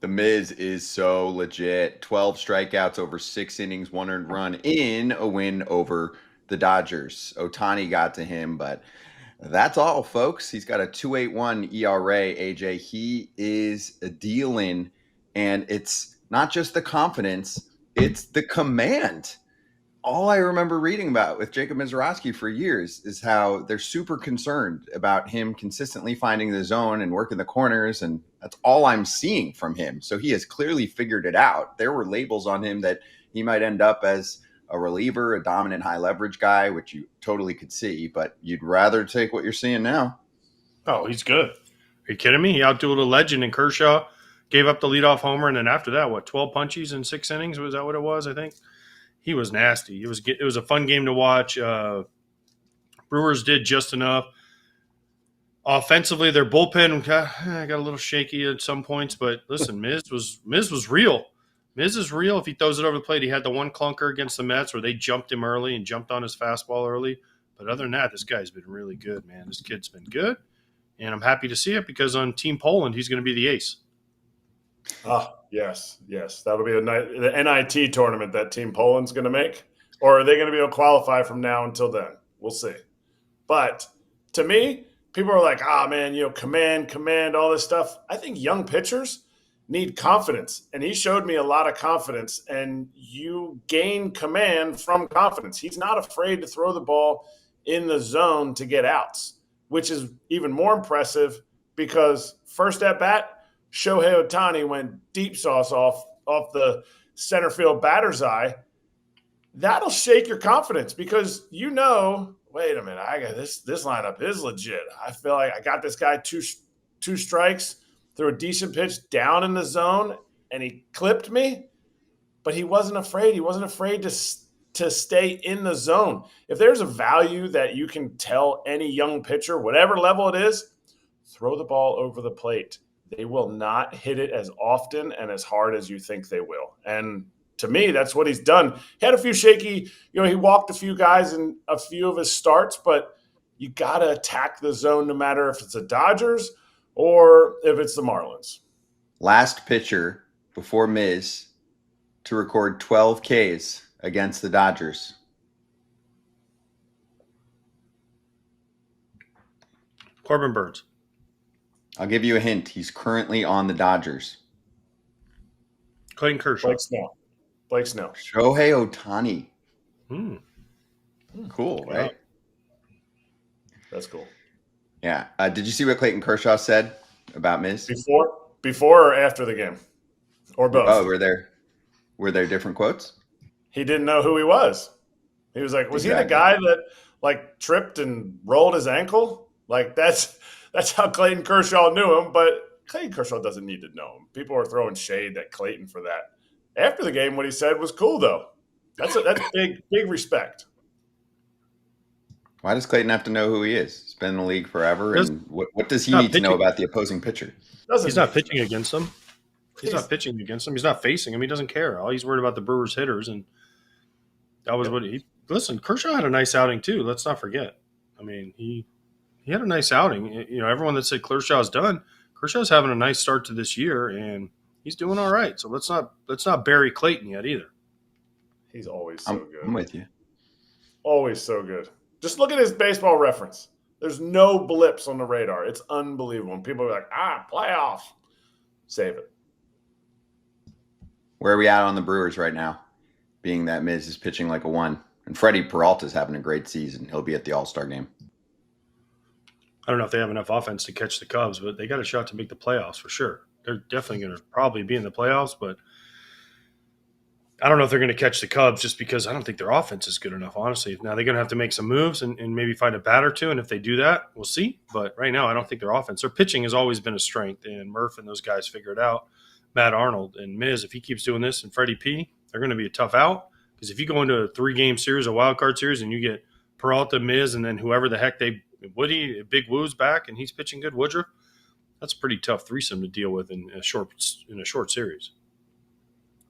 The Miz is so legit. 12 strikeouts over 6 innings, 1 earned run in a win over the Dodgers. Ohtani got to him, but that's all, folks. He's got a 2.81 ERA, AJ. He is dealing, and it's not just the confidence, it's the command. All I remember reading about with Jacob Misiorowski for years is how they're super concerned about him consistently finding the zone and working the corners, and that's all I'm seeing from him. So he has clearly figured it out. There were labels on him that he might end up as a reliever, a dominant high leverage guy, which you totally could see, but you'd rather take what you're seeing now. Oh, he's good. Are you kidding me? He out-dueled a legend in Kershaw, gave up the leadoff homer, and then after that, 12 punchies in 6 innings? Was that what it was, I think? He was nasty. It was a fun game to watch. Brewers did just enough. Offensively, their bullpen got a little shaky at some points, but listen, Miz was real. Miz is real. If he throws it over the plate, he had the one clunker against the Mets where they jumped him early and jumped on his fastball early. But other than that, this guy's been really good, man. This kid's been good, and I'm happy to see it because on Team Poland, he's going to be the ace. Yes. That'll be the NIT tournament that Team Poland's going to make. Or are they going to be able to qualify from now until then? We'll see. But to me, people are like, command, all this stuff. I think young pitchers need confidence. And he showed me a lot of confidence. And you gain command from confidence. He's not afraid to throw the ball in the zone to get outs, which is even more impressive because first at bat, Shohei Ohtani went deep sauce off the center field batter's eye. That'll shake your confidence because wait a minute, I got this lineup is legit. I feel like I got this guy two strikes, threw a decent pitch down in the zone, and he clipped me. But he wasn't afraid. He wasn't afraid to stay in the zone. If there's a value that you can tell any young pitcher, whatever level it is, throw the ball over the plate. They will not hit it as often and as hard as you think they will. And to me, that's what he's done. He had a few shaky, he walked a few guys in a few of his starts, but you got to attack the zone no matter if it's the Dodgers or if it's the Marlins. Last pitcher before Miz to record 12 Ks against the Dodgers. Corbin Burns. I'll give you a hint. He's currently on the Dodgers. Clayton Kershaw. Blake Snell. Shohei Ohtani. Cool, right? Yeah. That's cool. Yeah. Did you see what Clayton Kershaw said about Miz? Before or after the game? Or both? Oh, were there different quotes? He didn't know who he was. He was like, was he the guy that tripped and rolled his ankle? That's how Clayton Kershaw knew him, but Clayton Kershaw doesn't need to know him. People are throwing shade at Clayton for that. After the game, what he said was cool, though. That's big respect. Why does Clayton have to know who he is? He's been in the league forever, and what does he need to know about the opposing pitcher? He's not pitching against them. He's not pitching against them. He's not facing him. He doesn't care. All he's worried about the Brewers hitters, and that was what he – listen, Kershaw had a nice outing too. Let's not forget. I mean, he had a nice outing. Everyone that said Kershaw's done, Kershaw's having a nice start to this year, and he's doing all right. So let's not bury Clayton yet either. He's always so good. I'm with you. Always so good. Just look at his baseball reference. There's no blips on the radar. It's unbelievable. And people are like, playoff. Save it. Where are we at on the Brewers right now? Being that Miz is pitching like a 1. And Freddie Peralta's having a great season. He'll be at the All-Star game. I don't know if they have enough offense to catch the Cubs, but they got a shot to make the playoffs for sure. They're definitely going to probably be in the playoffs, but I don't know if they're going to catch the Cubs just because I don't think their offense is good enough, honestly. Now, they're going to have to make some moves and maybe find a bat or two, and if they do that, we'll see. But right now, I don't think their offense – their pitching has always been a strength, and Murph and those guys figure it out. Matt Arnold and Miz, if he keeps doing this, and Freddie P, they're going to be a tough out because if you go into a 3-game series, a wild card series, and you get Peralta, Miz, and then whoever the heck Woody, Big Woo's back, and he's pitching good, Woodruff, that's a pretty tough threesome to deal with in a short series.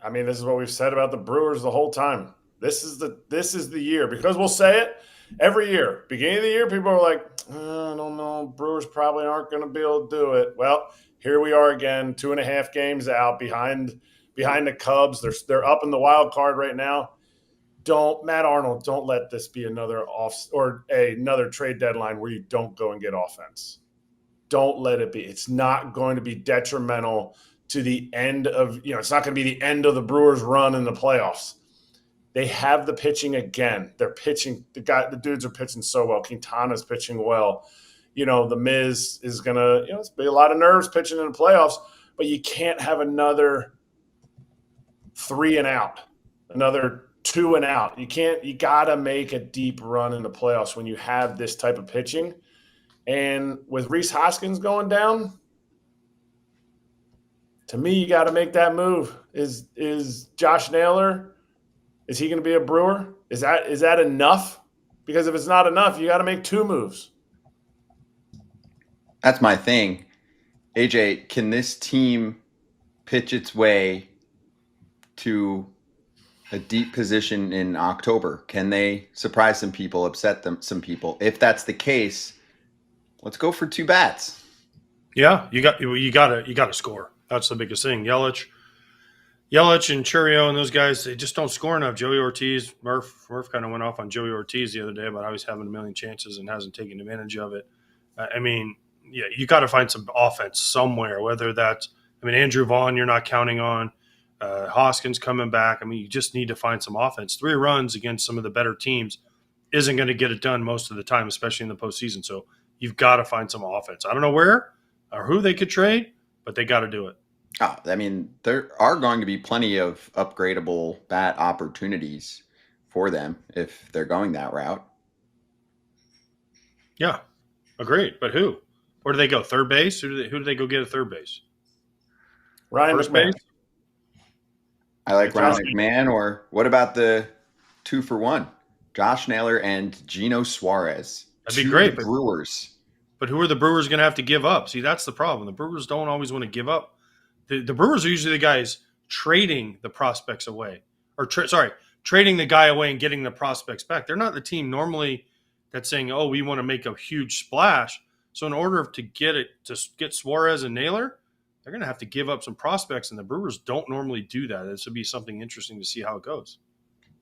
I mean, this is what we've said about the Brewers the whole time. This is the year because we'll say it every year. Beginning of the year, people are like, I don't know, Brewers probably aren't going to be able to do it. Well, here we are again, 2.5 games out behind the Cubs. They're up in the wild card right now. Matt Arnold, don't let this be another another trade deadline where you don't go and get offense. Don't let it be. It's not going to be detrimental to the end of, it's not going to be the end of the Brewers run in the playoffs. They have the pitching again. They're pitching. The dudes are pitching so well. Quintana's pitching well. The Miz is going to, it's be a lot of nerves pitching in the playoffs, but you can't have another 3 and out, another 2 and out. You got to make a deep run in the playoffs when you have this type of pitching. And with Rhys Hoskins going down, to me, you got to make that move. Is Josh Naylor, is he going to be a Brewer? Is that enough? Because if it's not enough, you got to make 2 moves. That's my thing. AJ, can this team pitch its way to a deep position in October? Can they surprise some people, upset some people? If that's the case, let's go for 2 bats. Yeah, you got to score. That's the biggest thing. Yelich and Churio and those guys, they just don't score enough. Joey Ortiz, Murph kind of went off on Joey Ortiz the other day about how he's having a million chances and hasn't taken advantage of it. You got to find some offense somewhere, whether that's Andrew Vaughn you're not counting on, Hoskins coming back. You just need to find some offense. 3 runs against some of the better teams isn't going to get it done most of the time, especially in the postseason. So you've got to find some offense. I don't know where or who they could trade, but they got to do it. There are going to be plenty of upgradable bat opportunities for them if they're going that route. Yeah, agreed. But who? Where do they go? Third base? Who do they go get at third base? Ryan First McMahon. base? I like Ryan McMahon. Or what about the 2-for-1? Josh Naylor and Gino Suarez. That'd be great. Brewers. But who are the Brewers going to have to give up? See, that's the problem. The Brewers don't always want to give up. The Brewers are usually the guys trading the prospects away. Trading the guy away and getting the prospects back. They're not the team normally that's saying, oh, we want to make a huge splash. So in order to get Suarez and Naylor, they're going to have to give up some prospects, and the Brewers don't normally do that. This would be something interesting to see how it goes.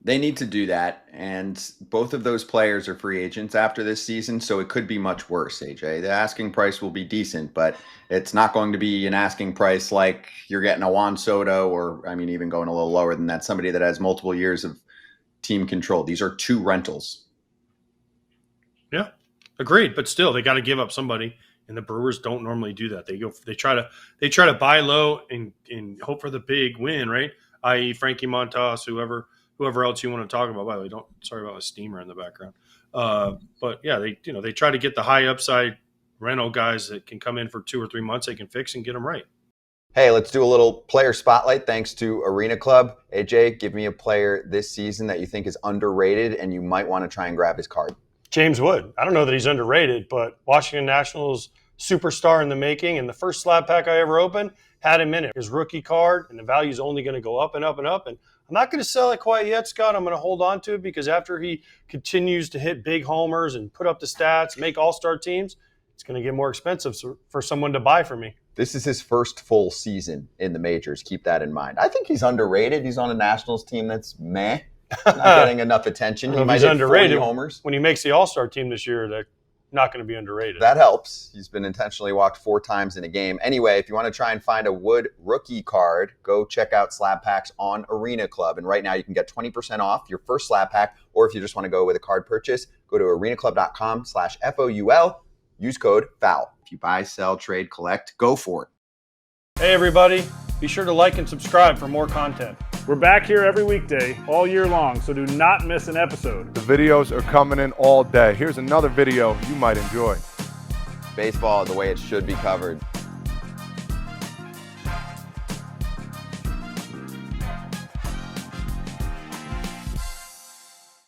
They need to do that, and both of those players are free agents after this season, so it could be much worse, AJ. The asking price will be decent, but it's not going to be an asking price like you're getting a Juan Soto or, even going a little lower than that, somebody that has multiple years of team control. These are 2 rentals. Yeah, agreed, but still, they got to give up somebody, and the Brewers don't normally do that. They try to buy low and hope for the big win, right? I.e., Frankie Montas, whoever else you want to talk about. By the way, sorry about my steamer in the background. But yeah, they try to get the high upside rental guys that can come in for 2 or 3 months. They can fix and get them right. Hey, let's do a little player spotlight thanks to Arena Club. AJ, give me a player this season that you think is underrated and you might want to try and grab his card. James Wood. I don't know that he's underrated, but Washington Nationals superstar in the making. And the first slab pack I ever opened had him in it. His rookie card, and the value is only going to go up and up and up. And I'm not going to sell it quite yet, Scott. I'm going to hold on to it because after he continues to hit big homers and put up the stats, make all-star teams, it's going to get more expensive for someone to buy for me. This is his first full season in the majors. Keep that in mind. I think he's underrated. He's on a Nationals team that's meh. Not getting enough attention. He might hit underrated 40 homers. When he makes the all-star team this year, they're not going to be underrated. That helps. He's been intentionally walked 4 times in a game. Anyway, if you want to try and find a Wood rookie card, go check out slab packs on Arena Club. And right now you can get 20% off your first slab pack, or if you just want to go with a card purchase, go to arenaclub.com/FOUL. Use code FOUL. If you buy, sell, trade, collect, go for it. Hey, everybody. Be sure to like and subscribe for more content. We're back here every weekday, all year long, so do not miss an episode. The videos are coming in all day. Here's another video you might enjoy. Baseball the way it should be covered.